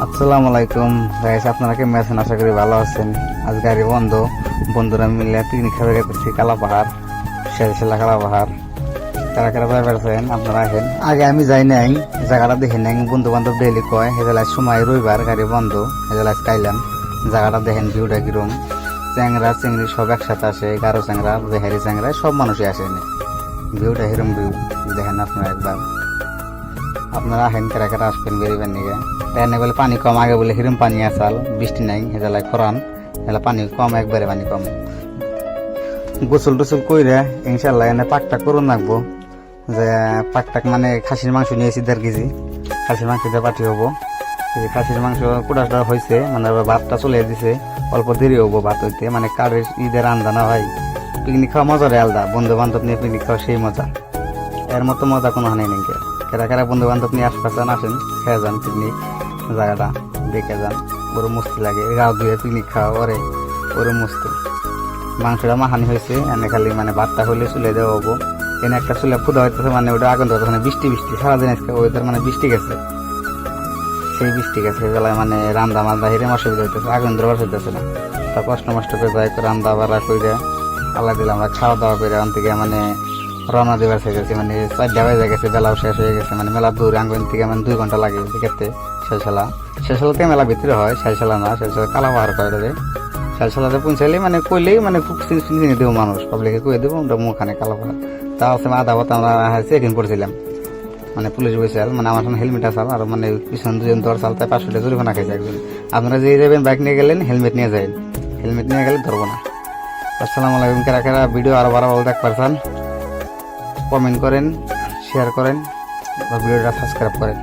আসসালামু আলাইকুম গাইস, আপনারা কেমন আছেন? আশা করি ভালো আছেন। আজ গাড়ি বন্ধ, বন্ধুরা মিলে পিকনিক খাবে করছি কালা পাহাড়, শেরশিলা কালা পাহাড়। কারা কারা যাই পারছেন আপনারা আসেন। আগে আমি যাই নাই, জায়গাটা দেখে নাই। বন্ধু বান্ধব ডেইলি কয় হেজেলায় সময় রবিবার গাড়ি বন্ধ, হেজেলায় কাইলাম জায়গাটা দেখেন, ভিউটা কিরম। চ্যাংরা চিংড়ি সব একসাথে আসে, গারো চ্যাংরা বেহারি চ্যাংরা সব মানুষই আসে। ভিউটা হিরম ভিউ দেখেন আপনারা একবার। আপনারা আহেন, কেরা কেরা আসবেন বেরিবেন নিগে। এনে বলে পানি কম, আগে বলে হিরম পানি আসাল, বৃষ্টি নাই, হেজালায় খরান, হেলা পানি কম, একবারে পানি কম। গোসল টোসল কইরে ইনশাল্লাহ এনে পাকটাক করুন লাগবো। যে পাকটাক মানে খাসির মাংস নিয়েছি 1.5 কেজি, খাসির মাংস দিয়ে পাঠি হবো। খাসির মাংস কুড়াটা হয়েছে, মানে ভাতটা চলে দিছে, অল্প দেরি হবো ভাত হইতে। মানে কারের ঈদের রান্না না ভাই, পিকনিক খাওয়া মজারে আলাদা। বন্ধু বান্ধব নিয়ে পিকনিক খাওয়া সেই মজা, এর মতো মজা কোনো হানি নেই। কেরা কেরা বন্ধু বান্ধব নিয়ে আশপাশে আসেন, খেয়ে যান পিকনিক, জায়গাটা দেখে যান। ওরও মস্তি লাগে, গাও ধুয়ে পিকনিক খাওয়া ওরে, ওরও মস্তি। মাংসটা মাহানি হয়েছে, এনে খালি মানে ভাতটা হলে চুলে দেওয়া হবো। এনে একটা চুলে ফুদা হইতেছে, মানে ওটা আগুন ধরতে, মানে বৃষ্টি সারাদিন আজকে ওয়েদার, মানে বৃষ্টি গেছে, সেই বৃষ্টি গেছে বেলায়, মানে রান্দা মান্দা হিরেম অসুবিধা হইতেছে, আগুন ধরবার হইতেছে না। তা কষ্ট মষ্ট করে যাই রান্দা বাড়া করে আল্লাহ দিলে আমরা খাওয়া দাওয়া করে আন থেকে মানে রওনা দেবার হয়ে গেছে। মানে 4টা বেজে গেছে, বেলাও শেষ হয়ে গেছে। মানে মেলা দূর, আঙ্গুন থেকে মানে 2 ঘন্টা লাগে দেখতে। শেষালাতে মেলা ভিতরে হয়, শেষালা না, শেষালা কালা পাহাড় করে। শেষালাতে পৌঁছাইলে মানে কইলেই মানে খুব চিনি দেবো মানুষ, পাবলিকে কয়ে দেবো আমরা মুখানে কালা পাহাড়। তা আছে আধা পথ আমরা চেকিং করছিলাম, মানে পুলিশ বসেছিল, মানে আমার সামনে হেলমেট আসাল, আর মানে পিছন 2জন দর চাল, তাই 500 টাকা জরিমানা খাইছে একজন। আপনারা যে যাবেন বাইক নিয়ে গেলেন, হেলমেট নিয়ে যাবেন, হেলমেট নিয়ে গেলে ধরবো না। আসসালামু আলাইকুম। কেরা কেরা ভিডিও আরো ভালো দেখ পারছেন, কমেন্ট করেন, শেয়ার করেন, ভিডিওটা সাবস্ক্রাইব করেন।